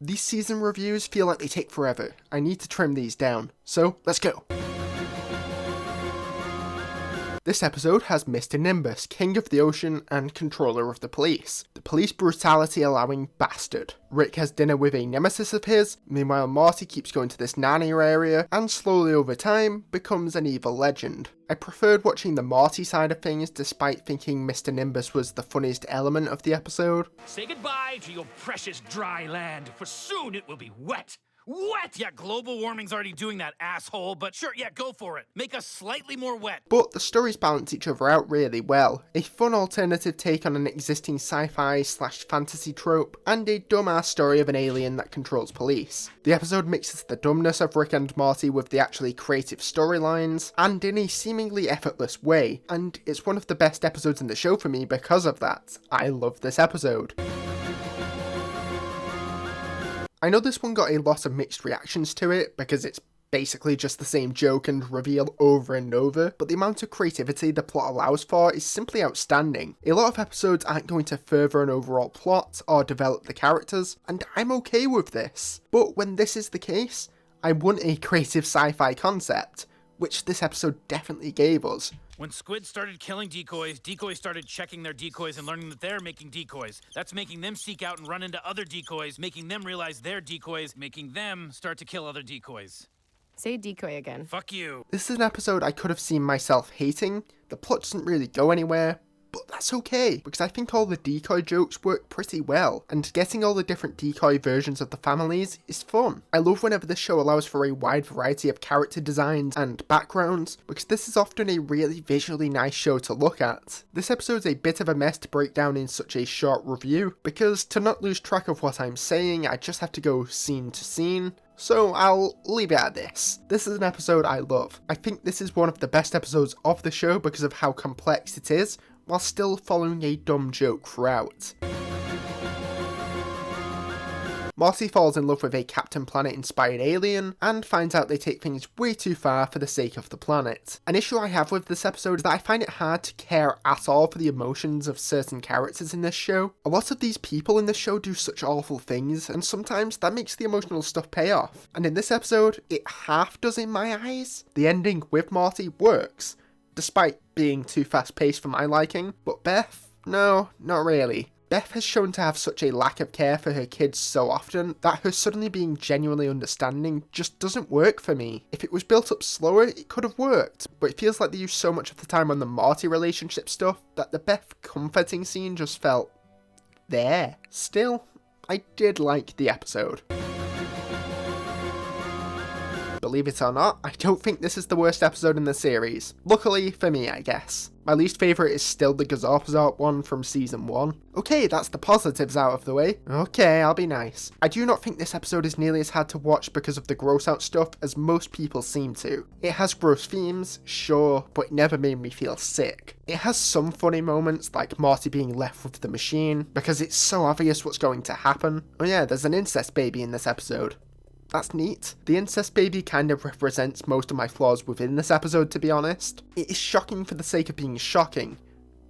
These season reviews feel like they take forever. I need to trim these down. So, let's go. This episode has Mr. Nimbus, King of the Ocean and Controller of the Police. The police brutality allowing bastard. Rick has dinner with a nemesis of his, meanwhile Morty keeps going to this Narnia area, and slowly over time becomes an evil legend. I preferred watching the Morty side of things despite thinking Mr. Nimbus was the funniest element of the episode. Say goodbye to your precious dry land, for soon it will be wet. Wet! Yeah, global warming's already doing that, asshole, but sure, yeah, go for it. Make us slightly more wet. But the stories balance each other out really well. A fun alternative take on an existing sci-fi / fantasy trope, and a dumbass story of an alien that controls police. The episode mixes the dumbness of Rick and Morty with the actually creative storylines, and in a seemingly effortless way, and it's one of the best episodes in the show for me because of that. I love this episode. I know this one got a lot of mixed reactions to it, because it's basically just the same joke and reveal over and over, but the amount of creativity the plot allows for is simply outstanding. A lot of episodes aren't going to further an overall plot or develop the characters, and I'm okay with this. But when this is the case, I want a creative sci-fi concept, which this episode definitely gave us. When squids started killing decoys, decoys started checking their decoys and learning that they're making decoys. That's making them seek out and run into other decoys, making them realize they're decoys, making them start to kill other decoys. Say decoy again. Fuck you. This is an episode I could have seen myself hating. The plot doesn't really go anywhere, but that's okay, because I think all the decoy jokes work pretty well, and getting all the different decoy versions of the families is fun. I love whenever the show allows for a wide variety of character designs and backgrounds, because this is often a really visually nice show to look at. This episode's a bit of a mess to break down in such a short review, because to not lose track of what I'm saying, I just have to go scene to scene. So I'll leave it at this. This is an episode I love. I think this is one of the best episodes of the show because of how complex it is, while still following a dumb joke throughout. Morty falls in love with a Captain Planet-inspired alien, and finds out they take things way too far for the sake of the planet. An issue I have with this episode is that I find it hard to care at all for the emotions of certain characters in this show. A lot of these people in this show do such awful things, and sometimes that makes the emotional stuff pay off. And in this episode, it half does in my eyes. The ending with Morty works, despite being too fast-paced for my liking, but Beth? No, not really. Beth has shown to have such a lack of care for her kids so often that her suddenly being genuinely understanding just doesn't work for me. If it was built up slower, it could have worked, but it feels like they use so much of the time on the Morty relationship stuff that the Beth comforting scene just felt there. Still, I did like the episode. Believe it or not, I don't think this is the worst episode in the series. Luckily for me, I guess. My least favourite is still the Gazorpazort one from season 1. Okay, that's the positives out of the way. Okay, I'll be nice. I do not think this episode is nearly as hard to watch because of the gross out stuff as most people seem to. It has gross themes, sure, but it never made me feel sick. It has some funny moments, like Morty being left with the machine, because it's so obvious what's going to happen. Oh yeah, there's an incest baby in this episode. That's neat. The incest baby kind of represents most of my flaws within this episode, to be honest. It is shocking for the sake of being shocking,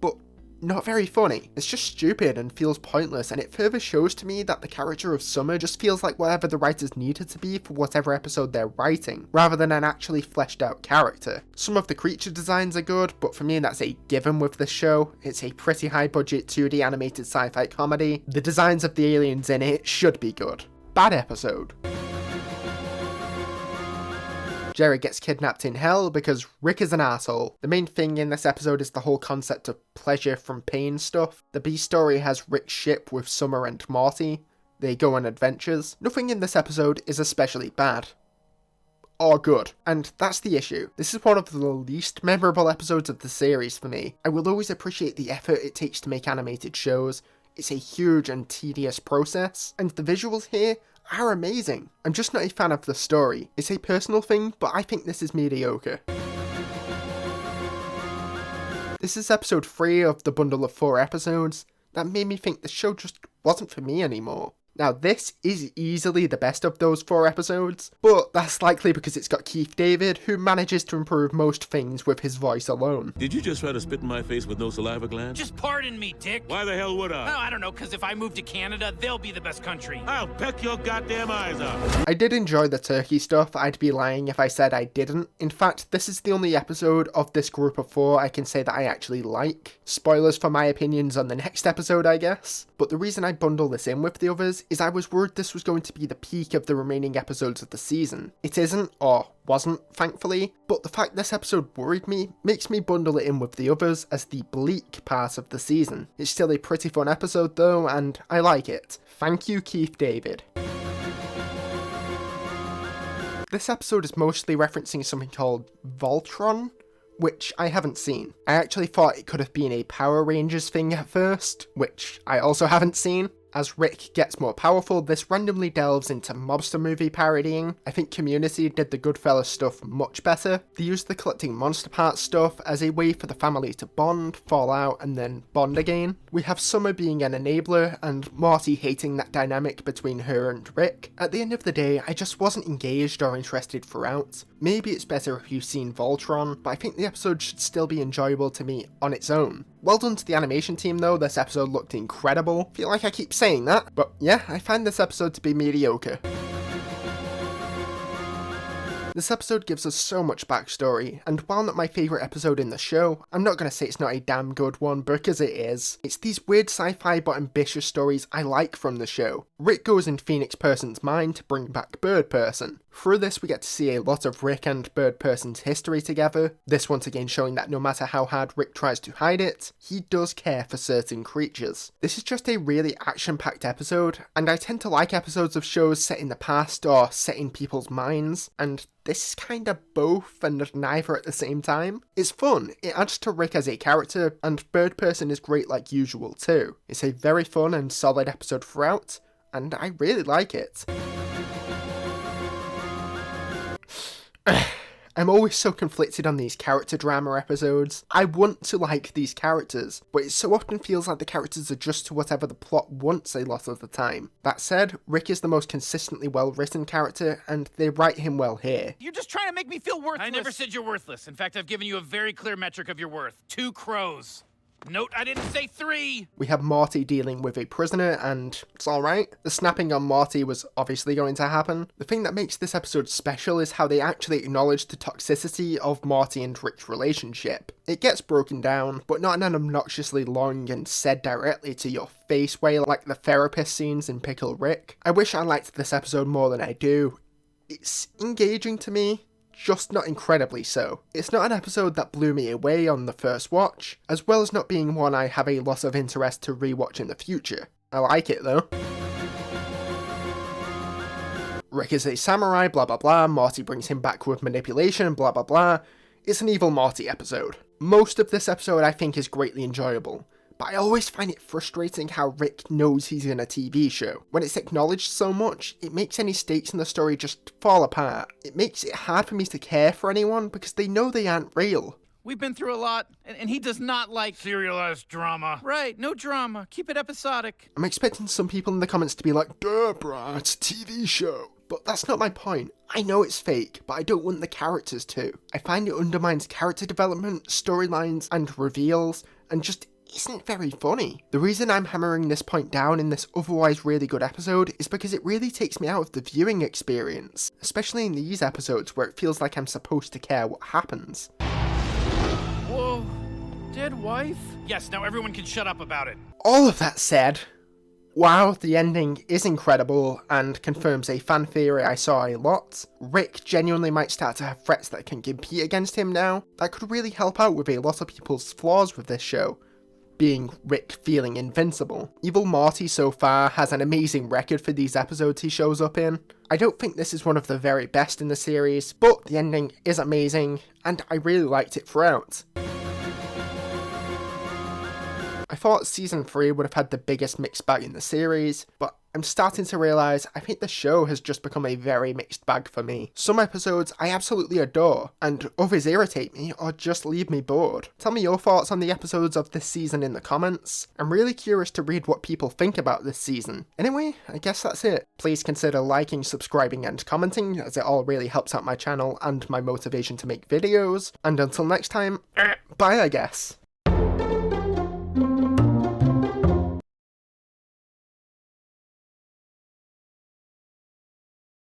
but not very funny. It's just stupid and feels pointless, and it further shows to me that the character of Summer just feels like whatever the writers needed to be for whatever episode they're writing, rather than an actually fleshed out character. Some of the creature designs are good, but for me that's a given with this show. It's a pretty high budget 2D animated sci-fi comedy. The designs of the aliens in it should be good. Bad episode. Jerry gets kidnapped in hell because Rick is an asshole. The main thing in this episode is the whole concept of pleasure from pain stuff. The B story has Rick's ship with Summer and Morty. They go on adventures. Nothing in this episode is especially bad. Or good. And that's the issue. This is one of the least memorable episodes of the series for me. I will always appreciate the effort it takes to make animated shows. It's a huge and tedious process, and the visuals here are amazing. I'm just not a fan of the story. It's a personal thing, but I think this is mediocre. This is episode 3 of the bundle of 4 episodes that made me think the show just wasn't for me anymore. Now this is easily the best of those 4 episodes, but that's likely because it's got Keith David, who manages to improve most things with his voice alone. Did you just try to spit in my face with no saliva glands? Just pardon me, Dick. Why the hell would I? Oh, I don't know, because if I move to Canada, they'll be the best country. I'll peck your goddamn eyes out. I did enjoy the turkey stuff, I'd be lying if I said I didn't. In fact, this is the only episode of this group of 4 I can say that I actually like. Spoilers for my opinions on the next episode, I guess. But the reason I bundle this in with the others is I was worried this was going to be the peak of the remaining episodes of the season. It isn't, or wasn't, thankfully, but the fact this episode worried me makes me bundle it in with the others as the bleak part of the season. It's still a pretty fun episode though, and I like it. Thank you, Keith David. This episode is mostly referencing something called Voltron, which I haven't seen. I actually thought it could have been a Power Rangers thing at first, which I also haven't seen. As Rick gets more powerful, this randomly delves into mobster movie parodying. I think Community did the Goodfellas stuff much better. They used the collecting monster parts stuff as a way for the family to bond, fall out, and then bond again. We have Summer being an enabler, and Morty hating that dynamic between her and Rick. At the end of the day, I just wasn't engaged or interested throughout. Maybe it's better if you've seen Voltron, but I think the episode should still be enjoyable to me on its own. Well done to the animation team though, this episode looked incredible. Feel like I keep saying that, but yeah, I find this episode to be mediocre. This episode gives us so much backstory, and while not my favourite episode in the show, I'm not going to say it's not a damn good one because it is. It's these weird sci-fi but ambitious stories I like from the show. Rick goes in Phoenix Person's mind to bring back Bird Person. Through this we get to see a lot of Rick and Bird Person's history together, this once again showing that no matter how hard Rick tries to hide it, he does care for certain creatures. This is just a really action-packed episode, and I tend to like episodes of shows set in the past or set in people's minds, and this is kinda both and neither at the same time. It's fun, it adds to Rick as a character, and Bird Person is great like usual too. It's a very fun and solid episode throughout, and I really like it. I'm always so conflicted on these character drama episodes. I want to like these characters, but it so often feels like the characters adjust to whatever the plot wants a lot of the time. That said, Rick is the most consistently well written character, and they write him well here. You're just trying to make me feel worthless. I never said you're worthless. In fact, I've given you a very clear metric of your worth. 2 crows. Note, I didn't say 3! We have Morty dealing with a prisoner, and it's alright. The snapping on Morty was obviously going to happen. The thing that makes this episode special is how they actually acknowledge the toxicity of Morty and Rick's relationship. It gets broken down, but not in an obnoxiously long and said directly to your face way like the therapist scenes in Pickle Rick. I wish I liked this episode more than I do. It's engaging to me, just not incredibly so. It's not an episode that blew me away on the first watch, as well as not being one I have a lot of interest to rewatch in the future. I like it though. Rick is a samurai, blah blah blah, Morty brings him back with manipulation, blah blah blah. It's an evil Morty episode. Most of this episode I think is greatly enjoyable, but I always find it frustrating how Rick knows he's in a TV show. When it's acknowledged so much, it makes any stakes in the story just fall apart. It makes it hard for me to care for anyone because they know they aren't real. We've been through a lot, and he does not like serialized drama. Right, no drama. Keep it episodic. I'm expecting some people in the comments to be like, duh, bruh, it's a TV show. But that's not my point. I know it's fake, but I don't want the characters to. I find it undermines character development, storylines, and reveals, and just isn't very funny. The reason I'm hammering this point down in this otherwise really good episode is because it really takes me out of the viewing experience, especially in these episodes where it feels like I'm supposed to care what happens. Whoa, dead wife? Yes, now everyone can shut up about it. All of that said, wow, the ending is incredible and confirms a fan theory I saw a lot. Rick genuinely might start to have threats that can compete against him now. That could really help out with a lot of people's flaws with this show, being Rick feeling invincible. Evil Morty so far has an amazing record for these episodes he shows up in. I don't think this is one of the very best in the series, but the ending is amazing, and I really liked it throughout. I thought season 3 would have had the biggest mixed bag in the series, but I'm starting to realise I think the show has just become a very mixed bag for me. Some episodes I absolutely adore, and others irritate me or just leave me bored. Tell me your thoughts on the episodes of this season in the comments. I'm really curious to read what people think about this season. Anyway, I guess that's it. Please consider liking, subscribing and commenting, as it all really helps out my channel and my motivation to make videos. And until next time, bye I guess.